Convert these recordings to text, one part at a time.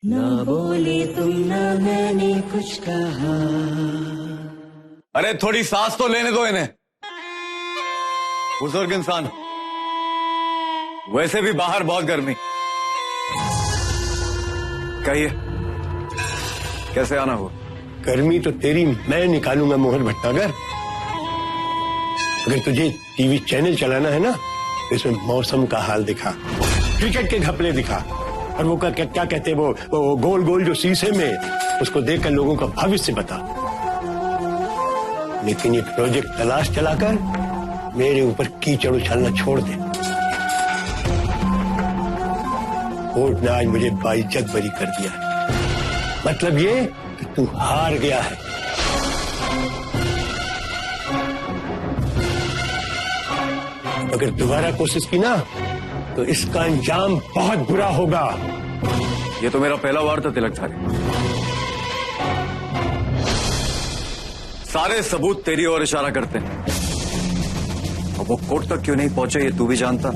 ना बोले तुम ना मैंने कुछ कहा। अरे थोड़ी सांस तो लेने दो इन्हें। बुजुर्ग इंसान, वैसे भी बाहर बहुत गर्मी। कहिए कैसे आना हुआ? गर्मी तो तेरी मैं निकालूंगा मोहन भट्टागर। अगर तुझे टीवी चैनल चलाना है ना, तो इसमें मौसम का हाल दिखा, क्रिकेट के घपले दिखा, और वो क्या कहते हैं वो गोल गोल जो शीशे में, उसको देखकर लोगों का भविष्य बता। लेकिन ये प्रोजेक्ट तलाश चलाकर मेरे ऊपर कीचड़ उछालना छोड़ दे। कोर्ट ने आज मुझे बाइज्जत बरी कर दिया है। मतलब ये कि तू हार गया है। अगर दोबारा कोशिश की ना, तो इसका अंजाम बहुत बुरा होगा। ये तो मेरा पहला वार था तिलकधारी। सारे सबूत तेरी ओर इशारा करते हैं। और वो कोर्ट तक क्यों नहीं पहुंचे ये तू भी जानता,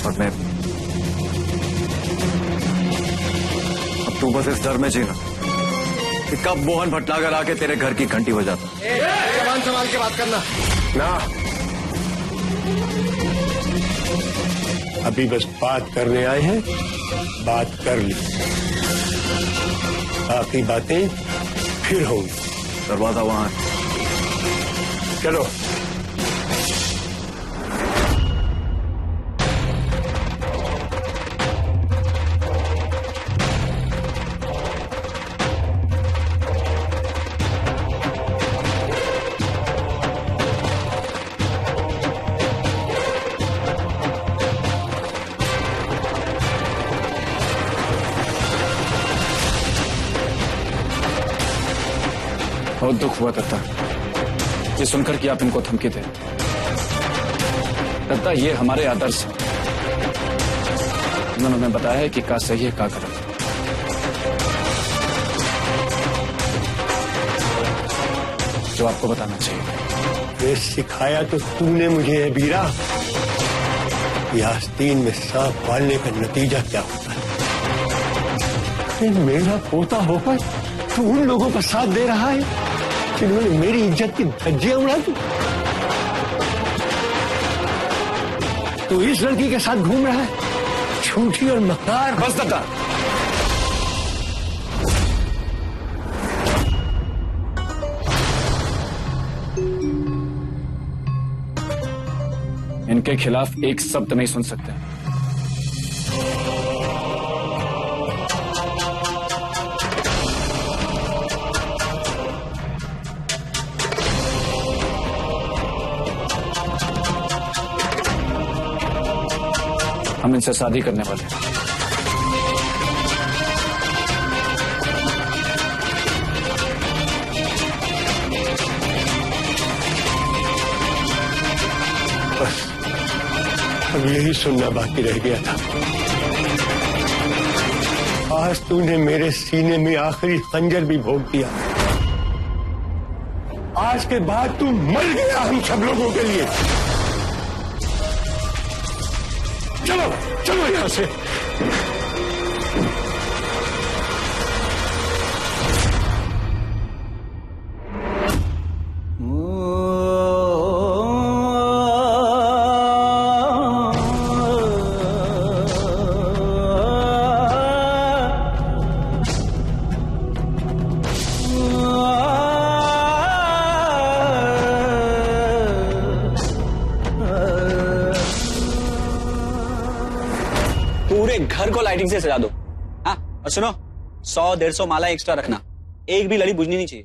और मैं भी। अब तू बस इस डर में जीना कि कब मोहन भटनागर आके तेरे घर की घंटी बजाता। जबान संभाल के बात करना ना। अभी बस बात करने आए हैं, बात कर ली, बाकी बातें फिर होंगी। दरवाजा वहां है, चलो। बहुत दुख हुआ दत्ता, ये सुनकर कि आप इनको धमकी दे। दत्ता, ये हमारे आदर्श हैं। उन्होंने हमें बताया है कि का सही है का गलत। जो आपको बताना चाहिए। ये सिखाया तो तूने मुझे है बीरा, कि आस्तीन में सांप पालने का नतीजा क्या होता है। मेरा पोता होकर तू उन लोगों का साथ दे रहा है जिन्होंने मेरी इज्जत की धज्जियां उड़ा दी। तू इस लड़की के साथ घूम रहा है, झूठी और मकार। बस दत्ता, इनके खिलाफ एक शब्द नहीं सुन सकते। हम इनसे शादी करने वाले हैं। बस अब यही सुनना बाकी रह गया था। आज तूने मेरे सीने में आखिरी खंजर भी भोग दिया। आज के बाद तू मर गया हम सब लोगों के लिए। चलो चलो यहां से। पूरे घर को लाइटिंग से सजा दो। हाँ, और सुनो, 100-150 माला एक्स्ट्रा रखना। एक भी लड़ी बुझनी नहीं चाहिए,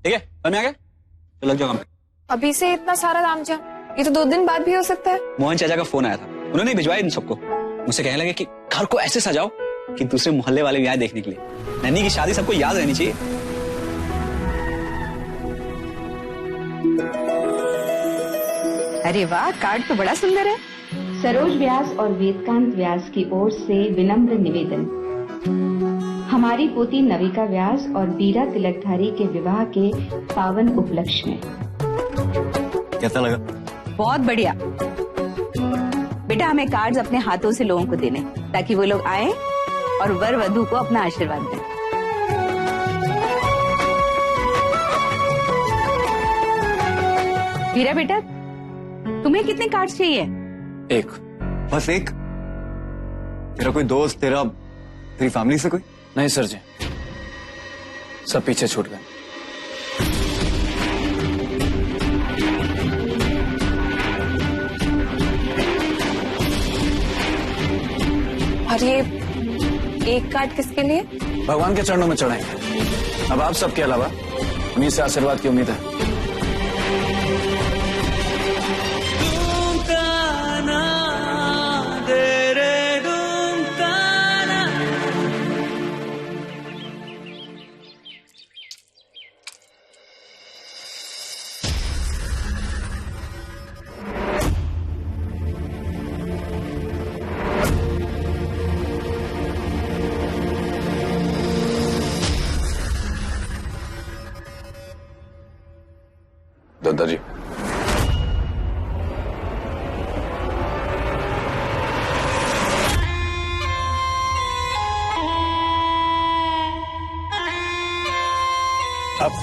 ठीक है? समझ में आ गया? तो लग जाओ काम पे। अभी से इतना सारा तामझाम, ये तो 2 दिन बाद भी हो सकता है। मोहन चाचा का फोन आया था, उन्होंने भिजवाया इन सबको। मुझसे कहने लगे कि घर को ऐसे सजाओ कि दूसरे मोहल्ले वाले भी आए देखने के लिए। नन्ही की शादी सबको याद रहनी चाहिए। अरे वाह, कार्ड तो बड़ा सुंदर है। सरोज व्यास और वेदकांत व्यास की ओर से विनम्र निवेदन। हमारी पोती नविका व्यास और बीरा तिलकधारी के विवाह के पावन उपलक्ष्य में। कैसा लगा? बहुत बढ़िया। बेटा, हमें कार्ड्स अपने हाथों से लोगों को देने, ताकि वो लोग आए और वर वधू को अपना आशीर्वाद दें। वीरा बेटा, तुम्हें कितने कार्ड्स चाहिए? एक। बस एक? तेरा कोई दोस्त, तेरी फैमिली से कोई? नहीं सर जी, सब पीछे छूट गए। और ये एक कार्ड किसके लिए? भगवान के चरणों में चढ़ाएंगे। अब आप सबके अलावा उन्हीं से आशीर्वाद की उम्मीद है। दादाजी, अब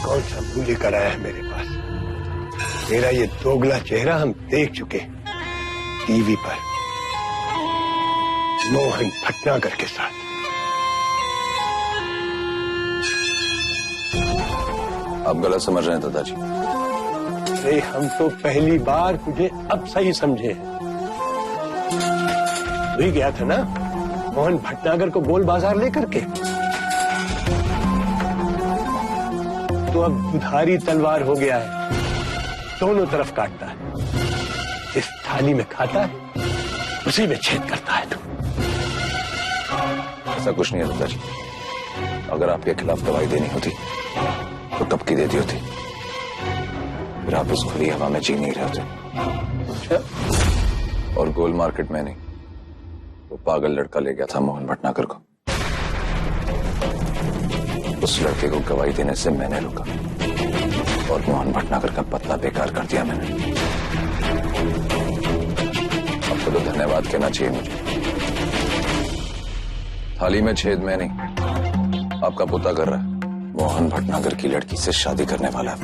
कौन सा मुंह लेकर आया है मेरे पास? मेरा ये दोगला चेहरा हम देख चुके टीवी पर, मोहन भटनागर के साथ। आप गलत समझ रहे हैं दादाजी। अरे हम तो पहली बार तुझे अब सही समझे। तू ही गया था ना मोहन भटनागर को गोल बाजार लेकर के। तो अब दुधारी तलवार हो गया है, दोनों तरफ काटता है। जिस थाली में खाता है उसी में छेद करता है तू। ऐसा कुछ नहीं है दादाजी। अगर आपके खिलाफ दवाई देनी होती तो कब की दे दी होती। फिर आप इस खुली हवा में जी नहीं रहे होते। और गोल मार्केट में नहीं, वो पागल लड़का ले गया था मोहन भटनागर को। उस लड़के को गवाही देने से मैंने रोका और मोहन भटनागर का पत्ता बेकार कर दिया मैंने। आपको तो धन्यवाद कहना चाहिए मुझे। थाली में छेद में नहीं, आपका पोता कर रहा है। मोहन भटनागर की लड़की से शादी करने वाला है।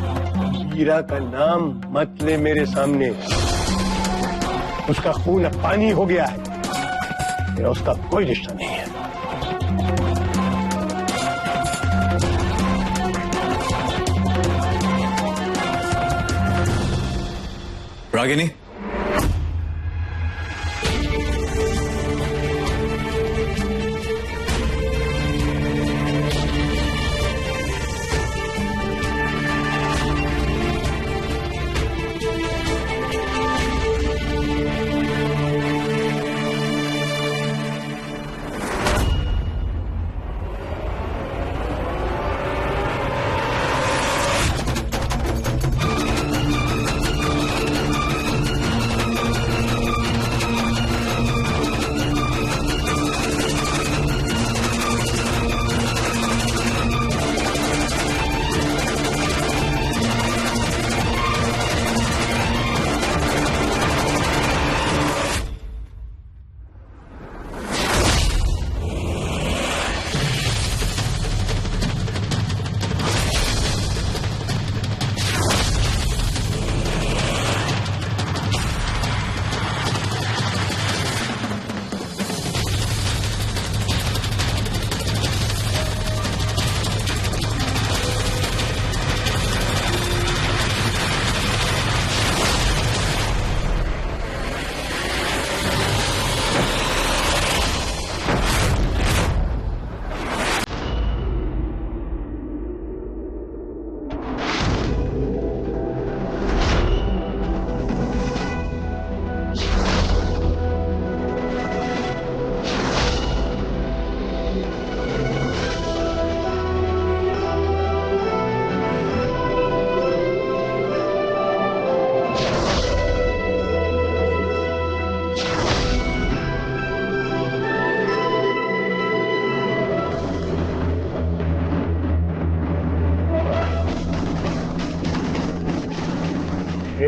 हीरा का नाम मत ले मेरे सामने। उसका खून अब पानी हो गया है। मेरा उसका कोई रिश्ता नहीं है। रागिनी,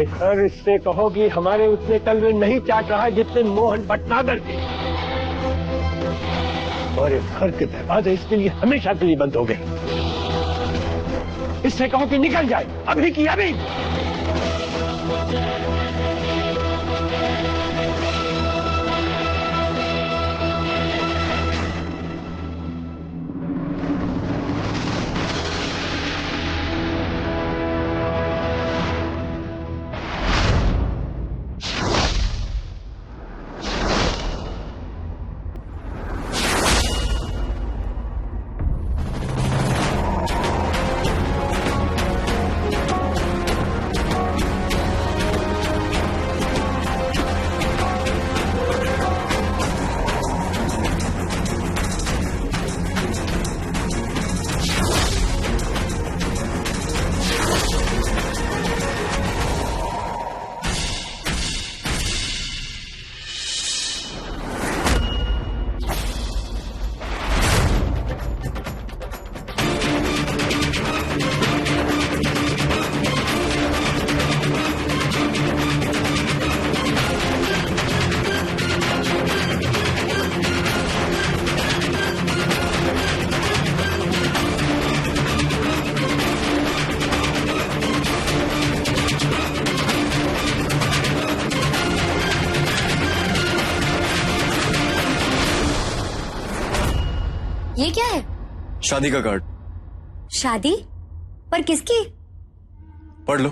सर इससे कहो कि हमारे उतने तलवे नहीं चाट रहा जितने मोहन भटनागर के। और ये घर के दरवाजे इसके लिए हमेशा के लिए बंद हो गए। इससे कहो कि निकल जाए, अभी की अभी। ये क्या है? शादी का कार्ड। शादी? पर किसकी? पढ़ लो।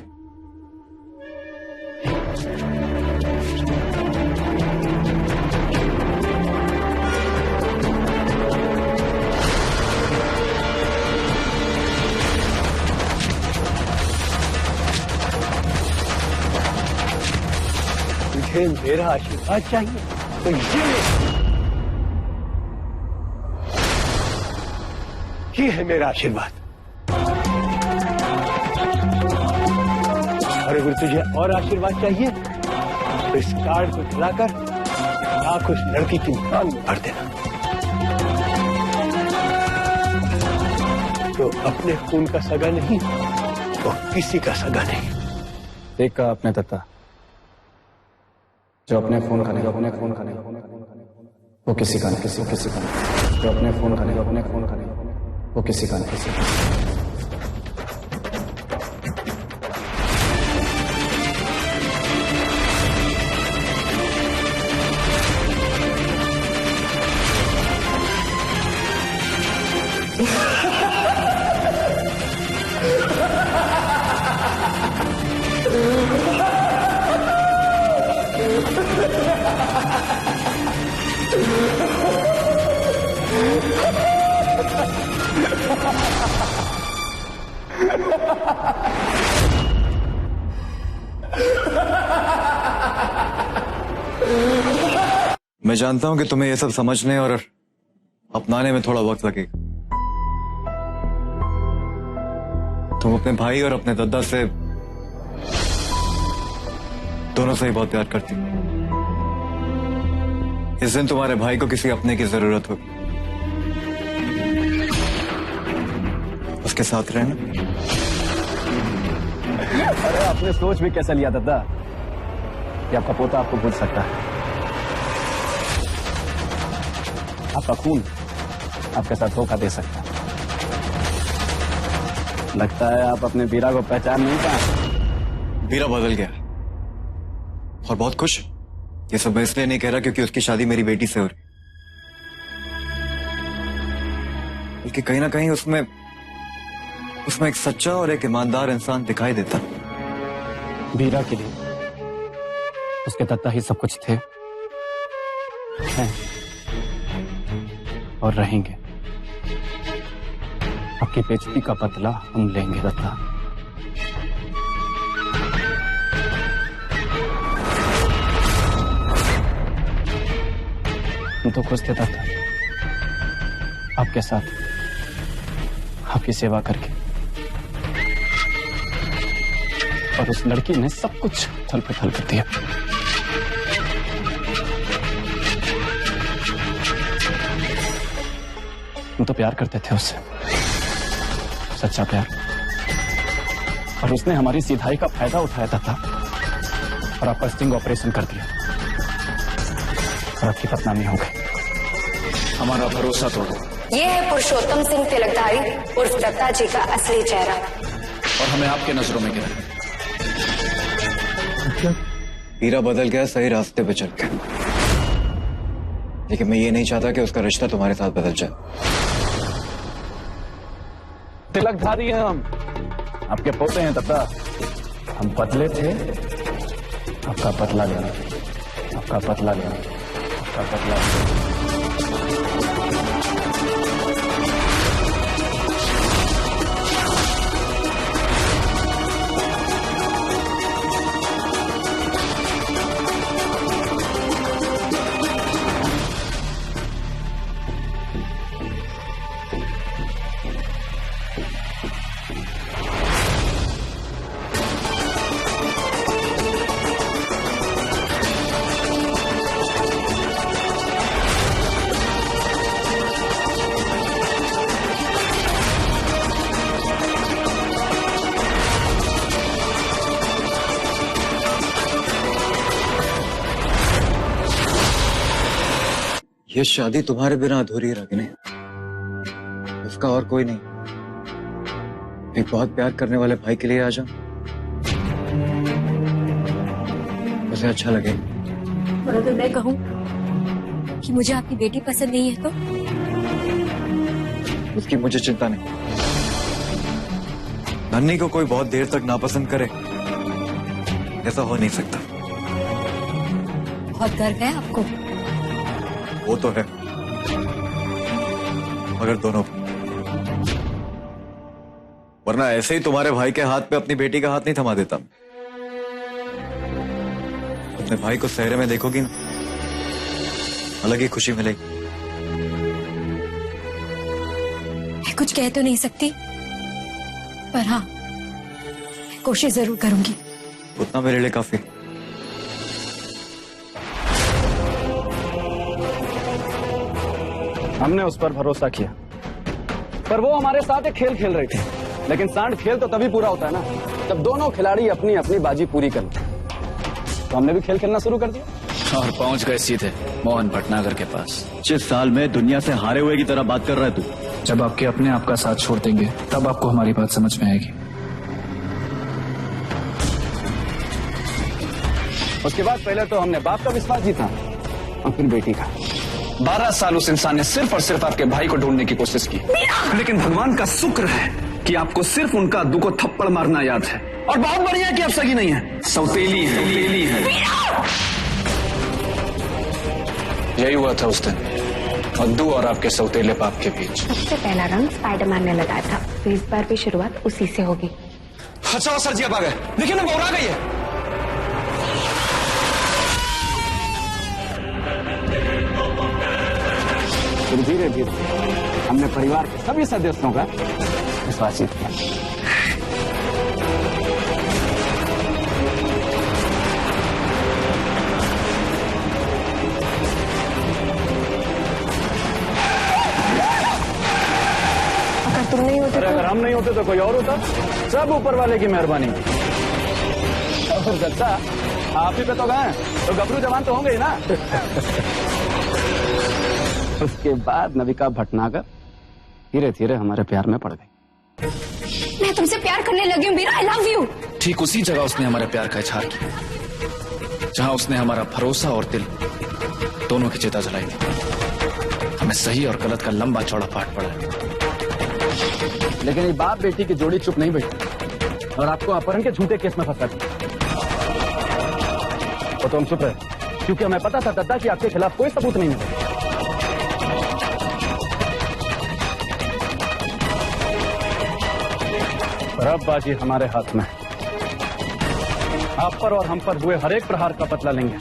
तुझे मेरा आशीर्वाद चाहिए तो ये है मेरा आशीर्वाद। और अगर तुझे और आशीर्वाद चाहिए तो इस कार्ड को खिलाकर आंख उस लड़की की कान में भर देना। तो अपने खून का सगा नहीं तो किसी का सगा नहीं। एक का अपने दत्ता, जो अपने फोन का नहीं, अपने फोन का नहीं, वो किसी का नहीं, किसी का नहीं, जो अपने फोन का नहीं, अपने फोन का नहीं, वो किसी का नहीं, किसी का नहीं। मैं जानता हूं कि तुम्हें ये सब समझने और अपनाने में थोड़ा वक्त लगेगा। तुम अपने भाई और अपने दादा से दोनों से ही बहुत प्यार करती हो। इस दिन तुम्हारे भाई को किसी अपने की जरूरत होगी, उसके साथ रहना। अरे आपने सोच भी कैसा लिया दादा कि आपका पोता आपको भूल सकता है। आपका खून आपके साथ धोखा दे सकता है। लगता है आप अपने वीरा को पहचान नहीं पाए। वीरा बदल गया और बहुत खुश। ये सब मैं इसलिए नहीं कह रहा क्योंकि उसकी शादी मेरी बेटी से हो रही, बल्कि कहीं ना कहीं उसमें एक सच्चा और एक ईमानदार इंसान दिखाई देता। वीरा के लिए उसके दत्ता ही सब कुछ थे, हैं और रहेंगे। आपकी बेइज्जती का बदला हम लेंगे दत्ता। हम तो खुश थे दत्ता आपके साथ, आपकी सेवा करके। और उस लड़की ने सब कुछ थल पे थल कर दिया। हम तो प्यार करते थे उससे, सच्चा प्यार। और उसने हमारी सीधाई का फायदा उठाया था और आपका स्टिंग ऑपरेशन कर दिया और आपकी बदनामी हो गई। हमारा भरोसा तोड़ दो ये है पुरुषोत्तम सिंह तिलकधारी उर्फ दत्ता जी का असली चेहरा। और हमें आपके नजरों में गिरा। हीरा बदल गया सही रास्ते पे चल के, लेकिन मैं ये नहीं चाहता कि उसका रिश्ता तुम्हारे साथ बदल जाए। तिलकधारी हैं हम, आपके पोते हैं दत्ता। हम पतले थे, आपका पतला गया, आपका पतला गया, आपका पतला गया। ये शादी तुम्हारे बिना अधूरी है रागिनी, उसका और कोई नहीं। एक बहुत प्यार करने वाले भाई के लिए आ जाओ, उसे अच्छा लगे। और अगर मैं कहूँ कि मुझे आपकी बेटी पसंद नहीं है तो? उसकी मुझे चिंता नहीं। नन्ही को कोई बहुत देर तक नापसंद करे, ऐसा हो नहीं सकता। बहुत गर्व है आपको। वो तो है, मगर दोनों, वरना ऐसे ही तुम्हारे भाई के हाथ पे अपनी बेटी का हाथ नहीं थमा देता। अपने भाई को सहरे में देखोगी ना, अलग ही खुशी मिलेगी। मैं कुछ कह तो नहीं सकती, पर हाँ, मैं कोशिश जरूर करूंगी। उतना मेरे लिए काफी। हमने उस पर भरोसा किया, पर वो हमारे साथ एक खेल खेल रही थी। लेकिन सांड खेल तो तभी पूरा होता है ना, जब दोनों खिलाड़ी अपनी अपनी बाजी पूरी कर लें। तो हमने भी खेल खेलना शुरू कर दिया और पहुंच गए सीधे मोहन भटनागर के पास। 25 साल में दुनिया से हारे हुए की तरह बात कर रहा है तू। जब आपके अपने आपका साथ छोड़ देंगे तब आपको हमारी बात समझ में आएगी। उसके बाद पहले तो हमने बाप का विश्वास जीता और फिर बेटी का। 12 साल उस इंसान ने सिर्फ और सिर्फ आपके भाई को ढूंढने की कोशिश की, लेकिन भगवान का शुक्र है कि आपको सिर्फ उनका दू को थप्पड़ मारना याद है। और बहुत बढ़िया कि आप सगी नहीं है, सौतेली है, सौतेली है। यही हुआ था उस दिन अद्दू और आपके सौतेले बाप के बीच। सबसे पहला रंग स्पाइडरमैन ने लगाया था, तो इस बार भी शुरुआत उसी से होगी। अच्छा सर जी आप आ गए, देखिए ना बौरा गई है। फिर धीरे धीरे हमने परिवार के सभी सदस्यों का विश्वास जीत किया। अगर तुम नहीं होते अरे अगर हम नहीं होते तो कोई और होता। सब ऊपर वाले की मेहरबानी। और दत्ता आप ही पे तो गए, तो गबरू जवान तो होंगे ही ना। उसके बाद नविका भटनागर धीरे धीरे हमारे प्यार में पड़ गई। मैं तुमसे प्यार करने लगी हूँ बीरा, आई लव यू। ठीक उसी जगह उसने हमारे प्यार का इजहार किया, जहां उसने हमारा भरोसा और दिल दोनों की चिता जलाई थी। हमें सही और गलत का लंबा चौड़ा पाठ पड़ा है। लेकिन ये बाप बेटी की जोड़ी चुप नहीं बैठी और आपको अपहरण के झूठे केस में फंसा दिया। तो हम चुप रहे क्योंकि हमें पता था दत्ता कि आपके खिलाफ कोई सबूत नहीं है। पर अब बाजी हमारे हाथ में है। आप पर और हम पर हुए हर एक प्रहार का बदला लेंगे।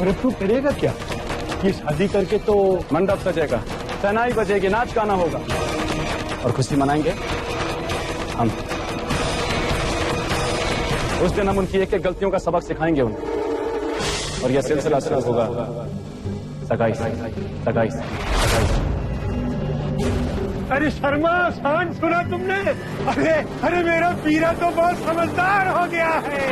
अरे तू करेगा क्या? ये शादी करके तो मंडप सजेगा, शहनाई बजेगी, नाच गाना होगा और खुशी मनाएंगे हम। उस दिन हम उनकी एक एक गलतियों का सबक सिखाएंगे उन्हें, और यह सिलसिला शुरू होगा सगाई से, सगाई से, सगाई से। अरे शर्मा शान सुना तुमने? अरे मेरा पीरा तो बहुत समझदार हो गया है।